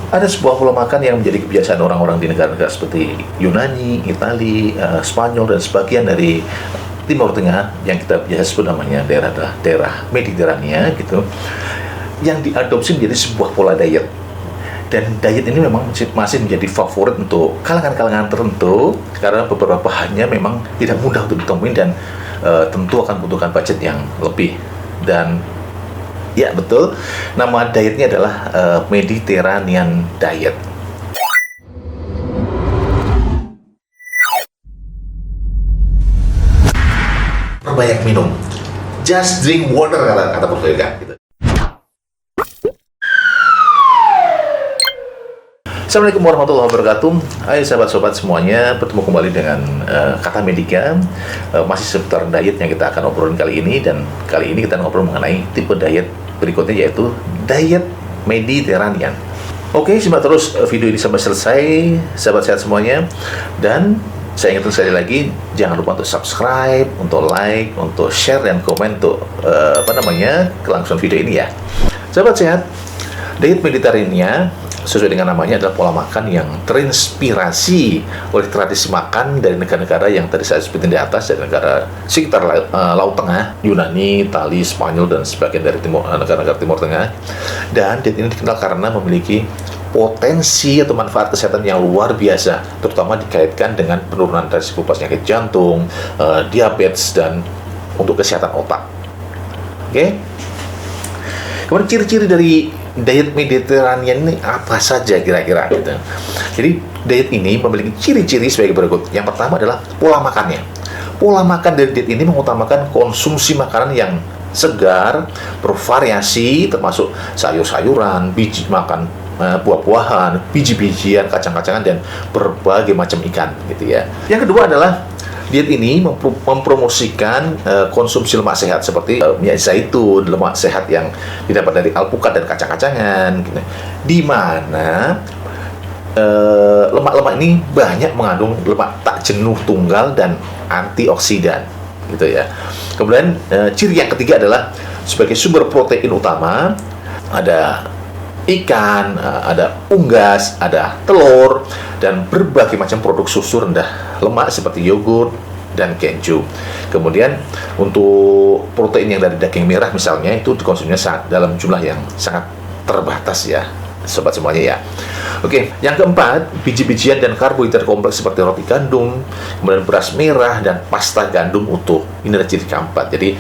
Ada sebuah pola makan yang menjadi kebiasaan orang-orang di negara-negara seperti Yunani, Italia, Spanyol, dan sebagian dari Timur Tengah yang kita biasa sebut namanya daerah Mediterania gitu, yang diadopsi menjadi sebuah pola diet. Dan diet ini memang masih menjadi favorit untuk kalangan-kalangan tertentu karena beberapa bahannya memang tidak mudah untuk ditemuin dan tentu akan membutuhkan budget yang lebih. Dan ya betul, nama dietnya adalah Mediterranean Diet. Perbanyak minum, just drink water kata Portugal gitu. Assalamualaikum warahmatullahi wabarakatuh. Hai sahabat-sahabat semuanya, bertemu kembali dengan Kata Medika. Masih seputar diet yang kita akan obrolin kali ini. Dan kali ini kita ngobrol mengenai tipe diet berikutnya, yaitu diet Mediterranean. Oke, simak terus video ini sampai selesai, sahabat sehat semuanya. Dan saya ingatkan sekali lagi, jangan lupa untuk subscribe, untuk like, untuk share, dan komen untuk kelangsungan video ini ya. Sahabat sehat, diet Mediterranean sesuai dengan namanya adalah pola makan yang terinspirasi oleh tradisi makan dari negara-negara yang tadi saya sebutin di atas, dari negara sekitar Laut Tengah, Yunani, Italia, Spanyol, dan sebagian dari negara-negara Timur Tengah. Dan diet ini dikenal karena memiliki potensi atau manfaat kesehatan yang luar biasa, terutama dikaitkan dengan penurunan risiko penyakit jantung, diabetes, dan untuk kesehatan otak. Oke? Kemudian ciri-ciri dari diet Mediterranean ini apa saja kira-kira gitu. Jadi diet ini memiliki ciri-ciri sebagai berikut. Yang pertama adalah pola makannya. Pola makan dari diet ini mengutamakan konsumsi makanan yang segar, bervariasi, termasuk sayur-sayuran, biji makan, buah-buahan, biji-bijian, kacang-kacangan, dan berbagai macam ikan gitu ya. Yang kedua adalah diet ini mempromosikan konsumsi lemak sehat seperti minyak zaitun, lemak sehat yang didapat dari alpukat dan kacang-kacangan gitu. Di mana lemak-lemak ini banyak mengandung lemak tak jenuh tunggal dan antioksidan gitu ya. Kemudian ciri yang ketiga adalah sebagai sumber protein utama ada ikan, ada unggas, ada telur, dan berbagai macam produk susu rendah lemak seperti yogurt dan keju. Kemudian untuk protein yang dari daging merah misalnya, itu dikonsumsinya dalam jumlah yang sangat terbatas ya, sobat semuanya ya. Oke, yang keempat, biji-bijian dan karbohidrat kompleks seperti roti gandum, kemudian beras merah, dan pasta gandum utuh. Ini adalah ciri keempat. Jadi,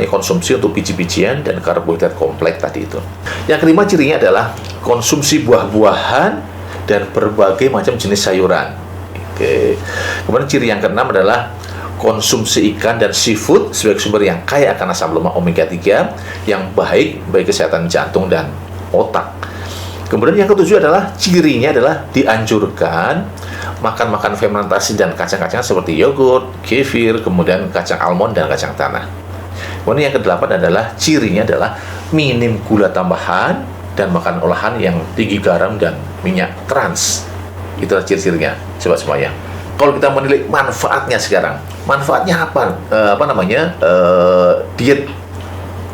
konsumsi untuk biji-bijian dan karbohidrat kompleks tadi itu. Yang kelima, cirinya adalah konsumsi buah-buahan dan berbagai macam jenis sayuran. Oke. Kemudian ciri yang keenam adalah konsumsi ikan dan seafood sebagai sumber yang kaya akan asam lemak omega 3 yang baik bagi kesehatan jantung dan otak. Kemudian yang ketujuh adalah cirinya adalah dianjurkan makan fermentasi dan kacang-kacangan seperti yogurt, kefir, kemudian kacang almond dan kacang tanah. Kemudian yang kedelapan adalah cirinya adalah minim gula tambahan dan makan olahan yang tinggi garam dan minyak trans. Itulah ciri-cirinya, sobat semuanya. Kalau kita menilai manfaatnya sekarang, manfaatnya apa? Diet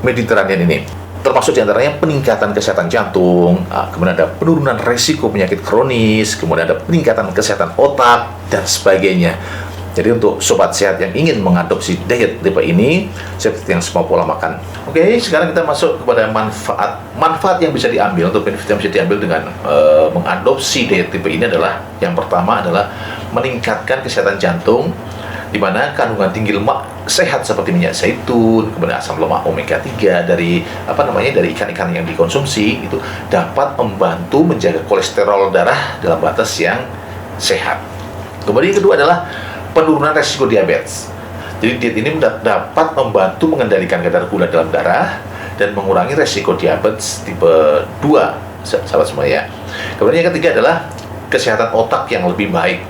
Mediterranean ini termasuk diantaranya peningkatan kesehatan jantung, kemudian ada penurunan resiko penyakit kronis, kemudian ada peningkatan kesehatan otak, dan sebagainya. Jadi untuk sobat sehat yang ingin mengadopsi diet tipe ini, seperti yang semua pola makan. Oke, sekarang kita masuk kepada manfaat yang bisa diambil, untuk benefit yang bisa diambil dengan mengadopsi diet tipe ini adalah, yang pertama adalah meningkatkan kesehatan jantung, di mana kandungan tinggi lemak sehat seperti minyak zaitun, kemudian asam lemak omega 3 dari ikan-ikan yang dikonsumsi itu dapat membantu menjaga kolesterol darah dalam batas yang sehat. Kemudian yang kedua adalah penurunan resiko diabetes. Jadi diet ini dapat membantu mengendalikan kadar gula dalam darah dan mengurangi resiko diabetes tipe 2, sahabat semua ya. Kemudian yang ketiga adalah kesehatan otak yang lebih baik.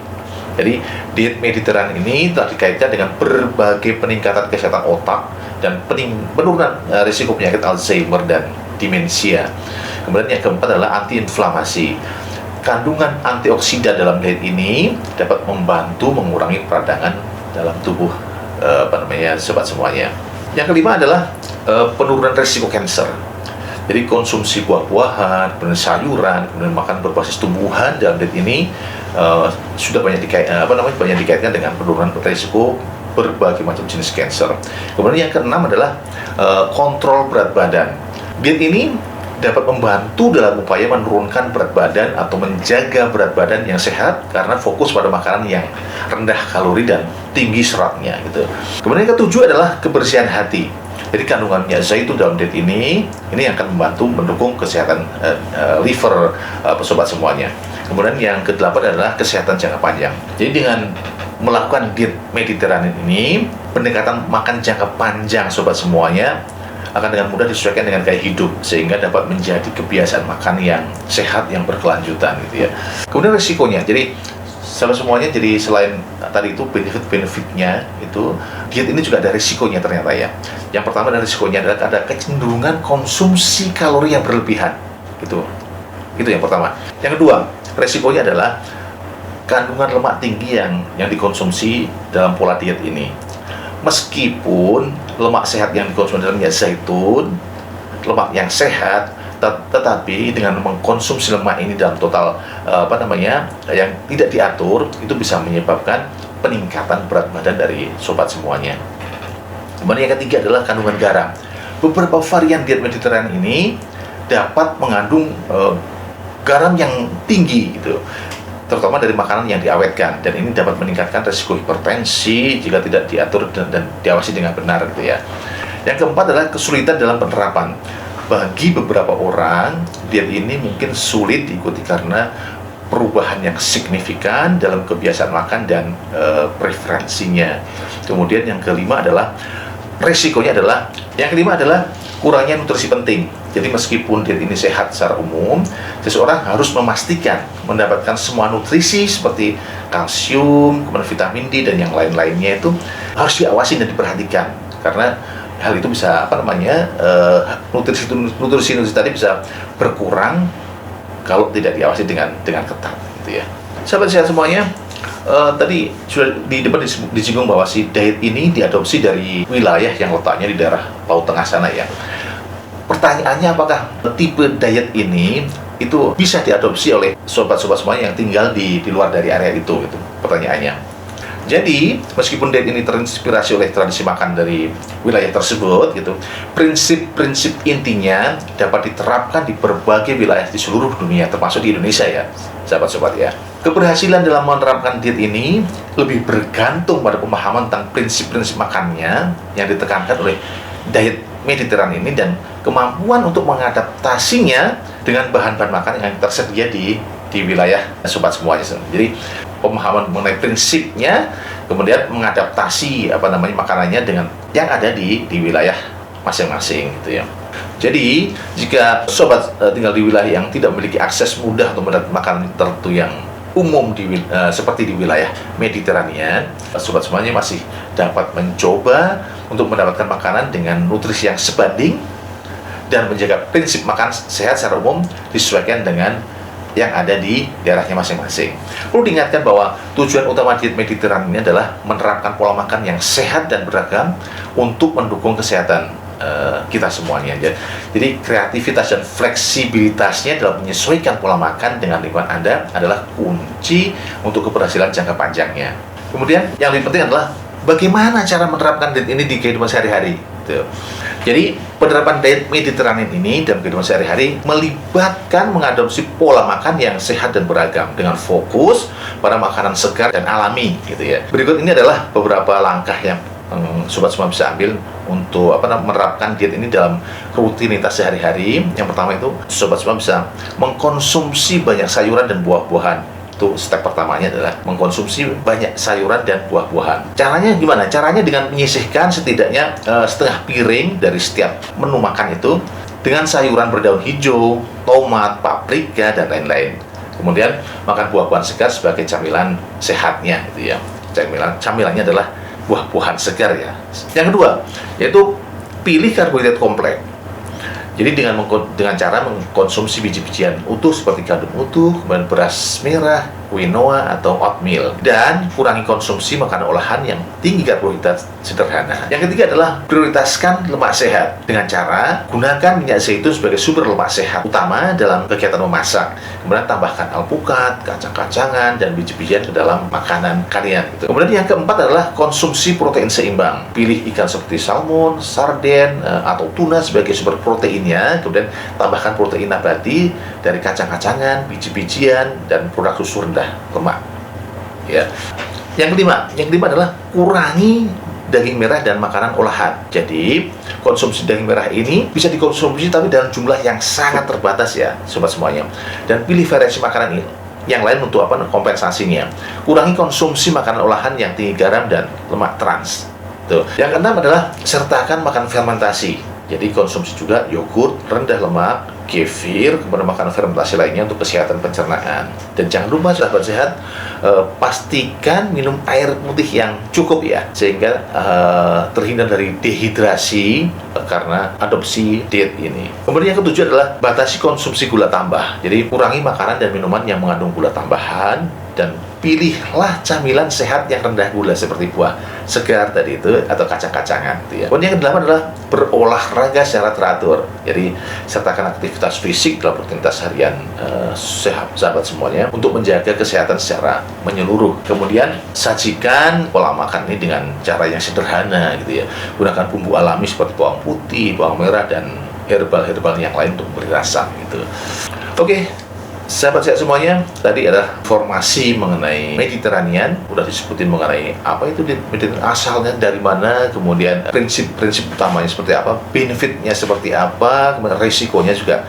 Jadi diet Mediterranean ini telah dikaitkan dengan berbagai peningkatan kesehatan otak dan penurunan risiko penyakit Alzheimer dan demensia. Kemudian yang keempat adalah antiinflamasi. Kandungan antioksidan dalam diet ini dapat membantu mengurangi peradangan dalam tubuh sobat semuanya. Yang kelima adalah penurunan risiko kanker. Jadi konsumsi buah-buahan, kemudian sayuran, kemudian makan berbasis tumbuhan dalam diet ini sudah banyak dikaitkan dengan penurunan risiko berbagai macam jenis cancer. Kemudian yang keenam adalah kontrol berat badan. Diet ini dapat membantu dalam upaya menurunkan berat badan atau menjaga berat badan yang sehat karena fokus pada makanan yang rendah kalori dan tinggi seratnya gitu. Kemudian yang ketujuh adalah kebersihan hati. Jadi kandungan minyak zaitun dalam diet ini akan membantu mendukung kesehatan liver sobat semuanya. Kemudian yang kedelapan adalah kesehatan jangka panjang. Jadi dengan melakukan diet Mediterranean ini, pendekatan makan jangka panjang sobat semuanya akan dengan mudah disesuaikan dengan gaya hidup sehingga dapat menjadi kebiasaan makan yang sehat yang berkelanjutan gitu ya. Kemudian risikonya, jadi sahabat semuanya, jadi selain tadi itu benefit-benefitnya itu, diet ini juga ada risikonya ternyata ya. Yang pertama dari risikonya adalah ada kecenderungan konsumsi kalori yang berlebihan gitu. Itu yang pertama. Yang kedua, risikonya adalah kandungan lemak tinggi yang dikonsumsi dalam pola diet ini. Meskipun lemak sehat yang dikonsumsi dalam minyak zaitun, lemak yang sehat, tetapi dengan mengkonsumsi lemak ini dalam total yang tidak diatur, itu bisa menyebabkan peningkatan berat badan dari sobat semuanya. Kemudian yang ketiga adalah kandungan garam. Beberapa varian diet Mediterranean ini dapat mengandung garam yang tinggi gitu, terutama dari makanan yang diawetkan, dan ini dapat meningkatkan risiko hipertensi jika tidak diatur dan diawasi dengan benar gitu ya. Yang keempat adalah kesulitan dalam penerapan. Bagi beberapa orang, diet ini mungkin sulit diikuti karena perubahan yang signifikan dalam kebiasaan makan dan preferensinya. Kemudian yang kelima adalah kurangnya nutrisi penting. Jadi meskipun diet ini sehat secara umum, seseorang harus memastikan mendapatkan semua nutrisi seperti kalsium, kemudian vitamin D dan yang lain-lainnya itu harus diawasi dan diperhatikan, karena hal itu bisa nutrisi tadi bisa berkurang kalau tidak diawasi dengan ketat gitu ya. Sahabat sehat semuanya, tadi sudah di depan disinggung bahwa si diet ini diadopsi dari wilayah yang letaknya di daerah Laut Tengah sana ya. Pertanyaannya, apakah tipe diet ini itu bisa diadopsi oleh sobat-sobat semuanya yang tinggal di luar dari area itu gitu, pertanyaannya. Jadi, meskipun diet ini terinspirasi oleh tradisi makan dari wilayah tersebut gitu, prinsip-prinsip intinya dapat diterapkan di berbagai wilayah di seluruh dunia, termasuk di Indonesia ya, sahabat-sobat ya. Keberhasilan dalam menerapkan diet ini lebih bergantung pada pemahaman tentang prinsip-prinsip makannya yang ditekankan oleh diet Mediterranean ini dan kemampuan untuk mengadaptasinya dengan bahan-bahan makan yang tersedia di wilayah sobat semuanya. Jadi pemahaman mengenai prinsipnya, kemudian mengadaptasi makanannya dengan yang ada di wilayah masing-masing gitu ya. Jadi jika sobat tinggal di wilayah yang tidak memiliki akses mudah untuk mendapat makanan tertentu yang umum seperti di wilayah Mediterranean, sobat semuanya masih dapat mencoba untuk mendapatkan makanan dengan nutrisi yang sebanding dan menjaga prinsip makan sehat secara umum disesuaikan dengan yang ada di daerahnya masing-masing. Perlu diingatkan bahwa tujuan utama diet Mediterranean ini adalah menerapkan pola makan yang sehat dan beragam untuk mendukung kesehatan kita semuanya. Jadi kreativitas dan fleksibilitasnya dalam menyesuaikan pola makan dengan lingkungan Anda adalah kunci untuk keberhasilan jangka panjangnya. Kemudian yang lebih penting adalah bagaimana cara menerapkan diet ini di kehidupan sehari-hari. Jadi penerapan diet Mediterranean ini dalam kehidupan sehari-hari melibatkan mengadopsi pola makan yang sehat dan beragam dengan fokus pada makanan segar dan alami gitu ya. Berikut ini adalah beberapa langkah yang sobat semua bisa ambil untuk menerapkan diet ini dalam rutinitas sehari-hari. Yang pertama itu sobat semua bisa mengkonsumsi banyak sayuran dan buah-buahan. Itu step pertamanya adalah mengkonsumsi banyak sayuran dan buah-buahan. Caranya gimana? Caranya dengan menyisihkan setidaknya setengah piring dari setiap menu makan itu dengan sayuran berdaun hijau, tomat, paprika dan lain-lain. Kemudian makan buah-buahan segar sebagai camilan sehatnya gitu ya. Camilannya adalah buah-buahan segar ya. Yang kedua, yaitu pilih karbohidrat kompleks. Jadi dengan cara mengkonsumsi biji-bijian utuh seperti gandum utuh, kemudian beras merah, quinoa atau oatmeal, dan kurangi konsumsi makanan olahan yang tinggi karbohidrat sederhana. Yang ketiga adalah prioritaskan lemak sehat dengan cara gunakan minyak zaitun sebagai sumber lemak sehat utama dalam kegiatan memasak. Kemudian tambahkan alpukat, kacang-kacangan, dan biji-bijian ke dalam makanan kalian. Gitu. Kemudian yang keempat adalah konsumsi protein seimbang. Pilih ikan seperti salmon, sarden, atau tuna sebagai sumber proteinnya. Kemudian tambahkan protein nabati dari kacang-kacangan, biji-bijian, dan produk susu rendah lemak. Ya. Yang kelima adalah kurangi daging merah dan makanan olahan. Jadi, konsumsi daging merah ini bisa dikonsumsi tapi dalam jumlah yang sangat terbatas ya, sobat semuanya. Dan pilih variasi makanan ini yang lain untuk kompensasinya. Kurangi konsumsi makanan olahan yang tinggi garam dan lemak trans. Tuh. Yang keenam adalah sertakan makan fermentasi. Jadi konsumsi juga yogurt rendah lemak, kefir, kemudian makanan fermentasi lainnya untuk kesehatan pencernaan. Dan jangan lupa sahabat sehat, pastikan minum air putih yang cukup ya, sehingga terhindar dari dehidrasi karena adopsi diet ini. Kemudian yang ketujuh adalah batasi konsumsi gula tambah. Jadi kurangi makanan dan minuman yang mengandung gula tambahan, dan pilihlah camilan sehat yang rendah gula seperti buah segar tadi itu atau kacang-kacangan gitu ya. Kemudian yang kedelapan adalah berolahraga secara teratur. Jadi sertakan aktivitas fisik dalam rutinitas harian sehat sahabat semuanya untuk menjaga kesehatan secara menyeluruh. Kemudian sajikan pola makan ini dengan cara yang sederhana gitu ya. Gunakan bumbu alami seperti bawang putih, bawang merah, dan herbal-herbal yang lain untuk beri rasa gitu. Oke. Sahabat sehat semuanya, tadi adalah informasi mengenai Mediterranean, udah disebutin mengenai apa itu Mediterranean, asalnya dari mana, kemudian prinsip-prinsip utamanya seperti apa, benefitnya seperti apa, kemudian resikonya juga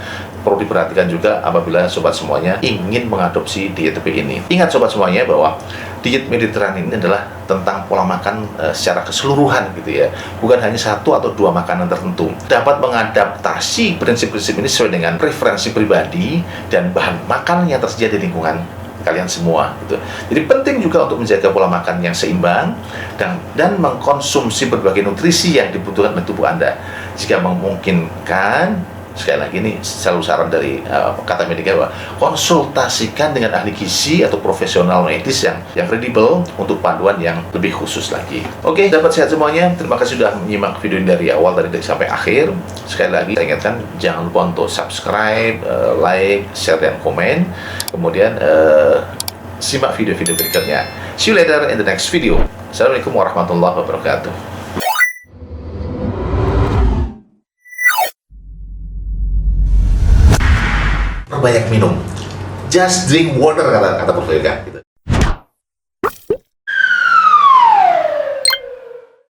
perlu diperhatikan juga apabila sobat semuanya ingin mengadopsi diet ini. Ingat sobat semuanya bahwa diet Mediterranean ini adalah tentang pola makan secara keseluruhan gitu ya, bukan hanya satu atau dua makanan tertentu. Dapat mengadaptasi prinsip-prinsip ini sesuai dengan preferensi pribadi dan bahan makanan yang tersedia di lingkungan kalian semua gitu. Jadi penting juga untuk menjaga pola makan yang seimbang dan mengkonsumsi berbagai nutrisi yang dibutuhkan oleh tubuh Anda. Jika memungkinkan, sekali lagi ini selalu saran dari Kata Medika bahwa konsultasikan dengan ahli gizi atau profesional medis yang kredibel untuk panduan yang lebih khusus lagi. Oke, sahabat sehat semuanya, terima kasih sudah menyimak video ini dari awal dari sampai akhir. Sekali lagi saya ingatkan, jangan lupa untuk subscribe, like, share, dan komen. Kemudian simak video-video berikutnya. See you later in the next video. Assalamualaikum warahmatullahi wabarakatuh. Banyak minum, just drink water kata Prof. Yoga.